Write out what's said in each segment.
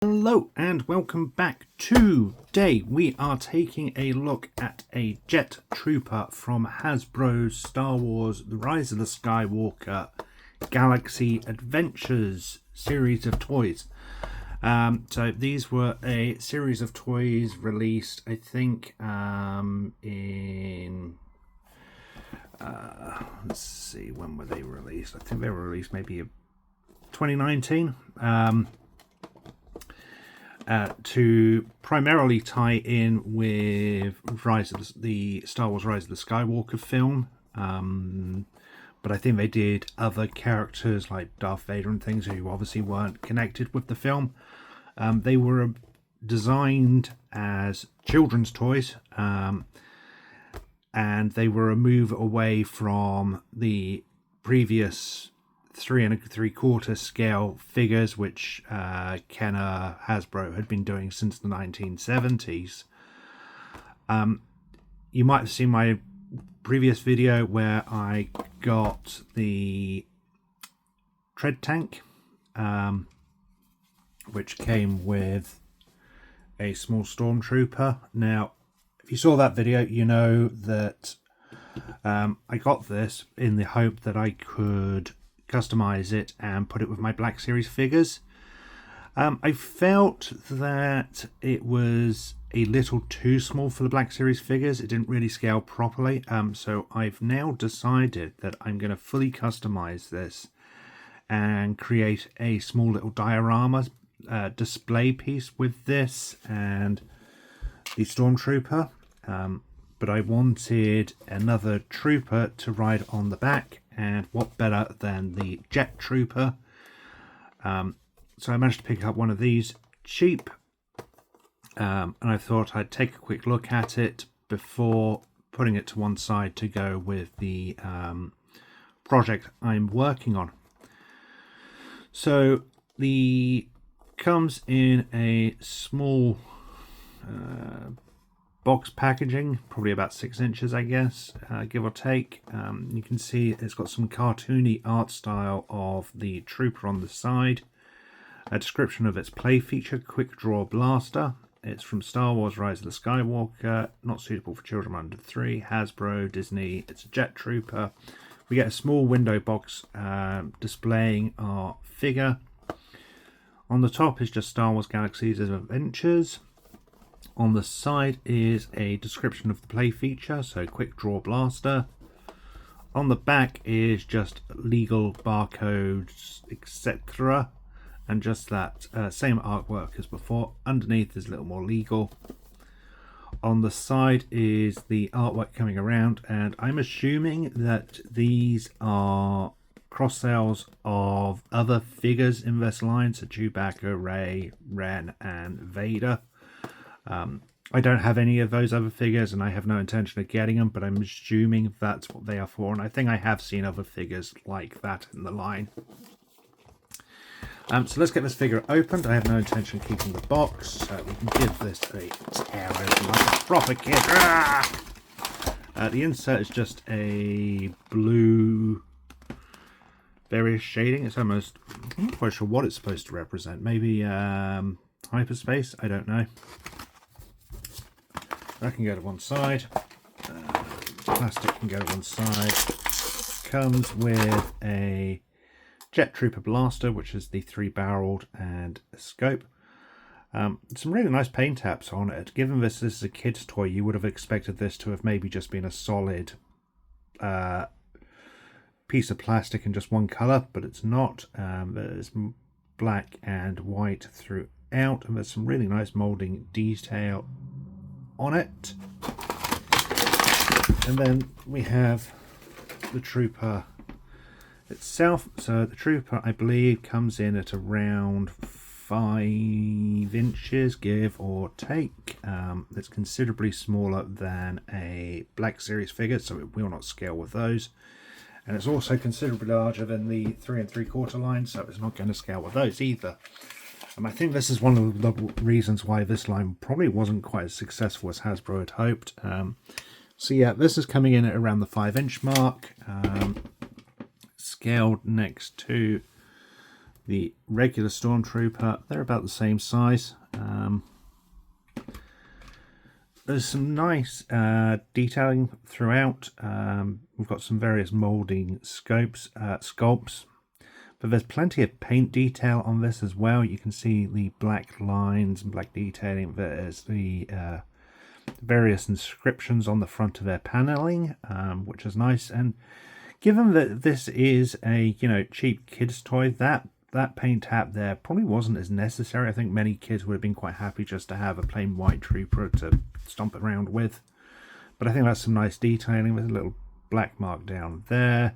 Hello and welcome back. Today we are taking a look at a Jet Trooper from Hasbro's Star Wars The Rise of the Skywalker Galaxy Adventures series of toys. So these were a series of toys released, I think, in... let's see, when were they released? I think they were released maybe 2019. To primarily tie in with the Star Wars Rise of the Skywalker film, but I think they did other characters like Darth Vader and things who obviously weren't connected with the film. They were designed as children's toys, and they were a move away from the previous 3 3/4 scale figures which Kenner Hasbro had been doing since the 1970s. You might have seen my previous video where I got the tread tank, which came with a small stormtrooper. Now, if you saw that video, you know that I got this in the hope that I could customize it and put it with my Black Series figures. I felt that it was a little too small for the Black Series figures. It didn't really scale properly. So I've now decided that I'm going to fully customize this and create a small little diorama display piece with this and the Stormtrooper. But I wanted another trooper to ride on the back, and what better than the Jet Trooper. So I managed to pick up one of these cheap, and I thought I'd take a quick look at it before putting it to one side to go with the project I'm working on. So the comes in a small box packaging, probably about 6 inches, I guess, give or take. You can see it's got some cartoony art style of the trooper on the side, a description of its play feature, quick draw blaster. It's from Star Wars Rise of the Skywalker, not suitable for children under 3, Hasbro, Disney. It's a Jet Trooper. We get a small window box displaying our figure. On the top is just Star Wars Galaxy's Adventures. On the side is a description of the play feature, so quick draw blaster. On the back is just legal barcodes, etc. And just that same artwork as before. Underneath is a little more legal. On the side is the artwork coming around, and I'm assuming that these are cross sales of other figures in this line, so Chewbacca, Rey, Ren, and Vader. I don't have any of those other figures, and I have no intention of getting them, but I'm assuming that's what they are for, and I think I have seen other figures like that in the line. So let's get this figure opened. I have no intention of keeping the box, so we can give this a tear open like a proper kid. The insert is just a blue, various shading. It's almost, I'm not quite sure what it's supposed to represent. Maybe hyperspace, I don't know. That can go to one side. Plastic can go to one side. Comes with a Jet Trooper blaster, which is the 3-barreled, and a scope. Some really nice paint apps on it. Given this is a kid's toy, you would have expected this to have maybe just been a solid piece of plastic in just one colour, but it's not. There's black and white throughout, and there's some really nice moulding detail on it. And then we have the trooper itself. So the trooper, I believe, comes in at around 5 inches, give or take. It's considerably smaller than a Black Series figure, so it will not scale with those. And it's also considerably larger than the 3 3/4 line, so it's not going to scale with those either. I think this is one of the reasons why this line probably wasn't quite as successful as Hasbro had hoped. So yeah, this is coming in at around the 5-inch mark, scaled next to The regular Stormtrooper, they're about the same size. There's some nice detailing throughout. We've got some various moulding sculpts, but there's plenty of paint detail on this as well. You can see the black lines and black detailing. There's the various inscriptions on the front of their paneling, which is nice. And given that this is a cheap kids toy, that paint tap there probably wasn't as necessary. I think many kids would have been quite happy just to have a plain white trooper to stomp around with. But I think that's some nice detailing with a little black mark down there.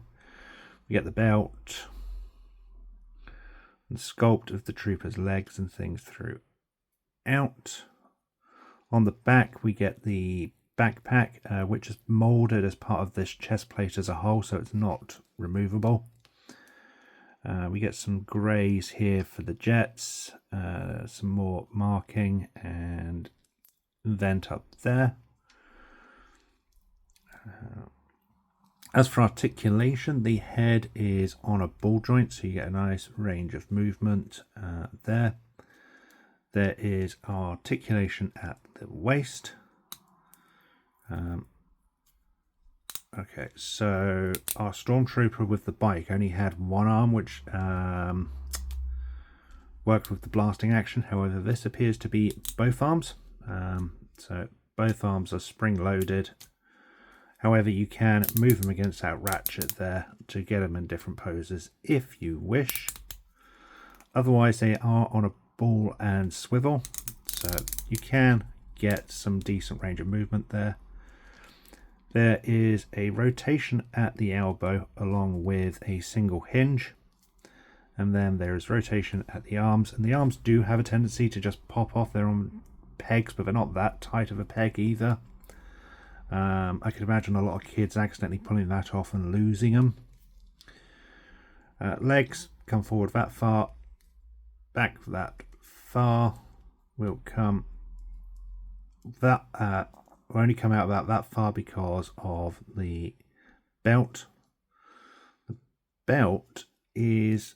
We get the belt and sculpt of the trooper's legs and things throughout. On the back we get the backpack, which is moulded as part of this chest plate as a whole, so it's not removable. We get some greys here for the jets, some more marking and vent up there. As for articulation, the head is on a ball joint, so you get a nice range of movement there. There is articulation at the waist. Okay, so our Stormtrooper with the bike only had one arm, which worked with the blasting action. However, this appears to be both arms. So both arms are spring-loaded. However, you can move them against that ratchet there to get them in different poses if you wish. Otherwise, they are on a ball and swivel, so you can get some decent range of movement there. There is a rotation at the elbow along with a single hinge, and then there is rotation at the arms, and the arms do have a tendency to just pop off. They're on pegs, but they're not that tight of a peg either. I could imagine a lot of kids accidentally pulling that off and losing them. Legs come forward that far, back that far, will come that will only come out about that far because of the belt. The belt is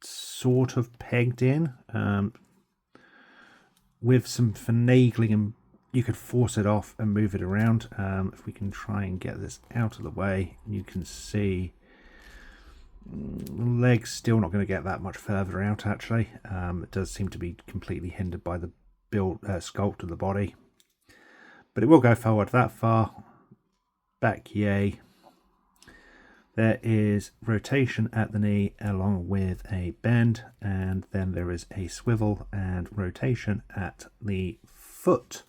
sort of pegged in with some finagling, and you could force it off and move it around. If we can try and get this out of the way, you can see the leg's still not going to get that much further out actually. It does seem to be completely hindered by the sculpt of the body, but it will go forward that far, back yay. There is rotation at the knee along with a bend, and then there is a swivel and rotation at the foot.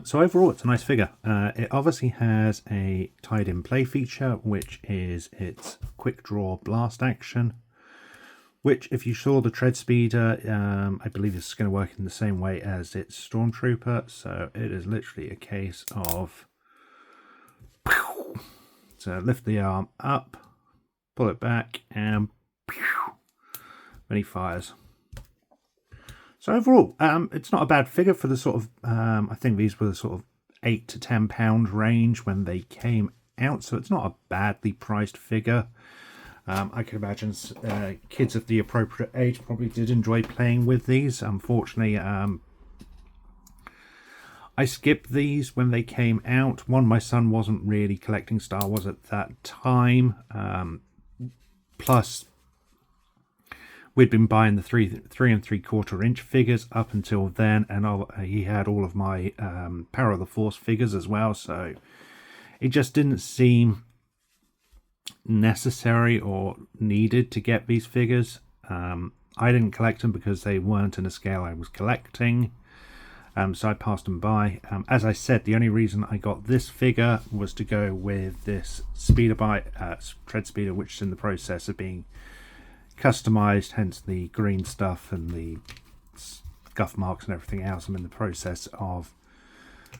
So overall, it's a nice figure. It obviously has a tied-in play feature, which is its quick draw blast action, which, if you saw the tread speeder, I believe it's going to work in the same way as its Stormtrooper. So it is literally a case of, so lift the arm up, pull it back, and when he fires. So overall, it's not a bad figure for the sort of, I think these were the sort of £8 to £10 range when they came out. So it's not a badly priced figure. I can imagine kids of the appropriate age probably did enjoy playing with these. Unfortunately, I skipped these when they came out. One, my son wasn't really collecting Star Wars at that time. Plus, we'd been buying the 3 3/4 inch figures up until then, and he had all of my Power of the Force figures as well, so it just didn't seem necessary or needed to get these figures. I didn't collect them because they weren't in a scale I was collecting, so I passed them by. As I said, the only reason I got this figure was to go with this speeder bike, tread speeder, which is in the process of being customized, hence the green stuff and the scuff marks and everything else. I'm in the process of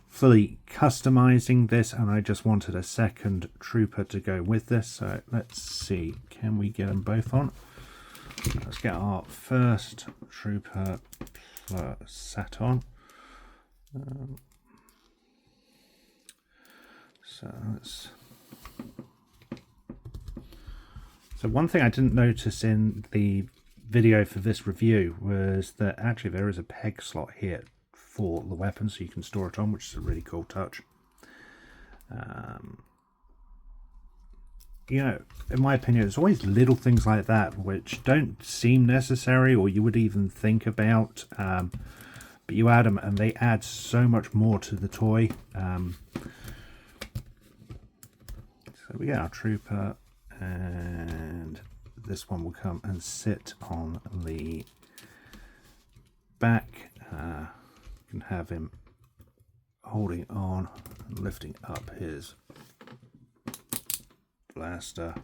fully customizing this, and I just wanted a second trooper to go with this. So let's see, can we get them both on? Let's get our first trooper sat on. So So one thing I didn't notice in the video for this review was that actually there is a peg slot here for the weapon, so you can store it on, which is a really cool touch. You know, in my opinion, it's always little things like that which don't seem necessary or you would even think about, but you add them and they add so much more to the toy. So we get our trooper, and this one will come and sit on the back. You can have him holding on and lifting up his blaster.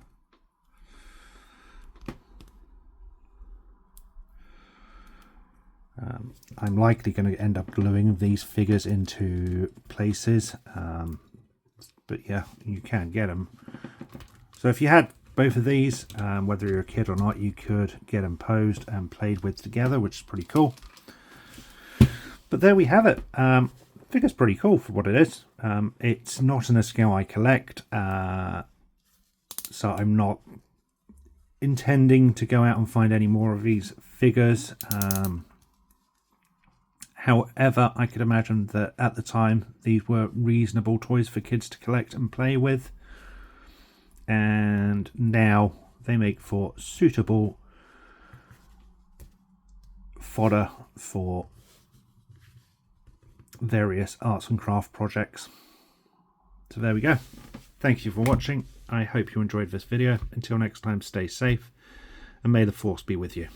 I'm likely going to end up gluing these figures into places, but yeah, you can get them. So if you had both of these, whether you're a kid or not, you could get them posed and played with together, which is pretty cool. But there we have it. Figure's pretty cool for what it is. It's not in a scale I collect, so I'm not intending to go out and find any more of these figures. However, I could imagine that at the time these were reasonable toys for kids to collect and play with, and now they make for suitable fodder for various arts and craft projects. So there we go. Thank you for watching. I hope you enjoyed this video. Until next time, stay safe and may the force be with you.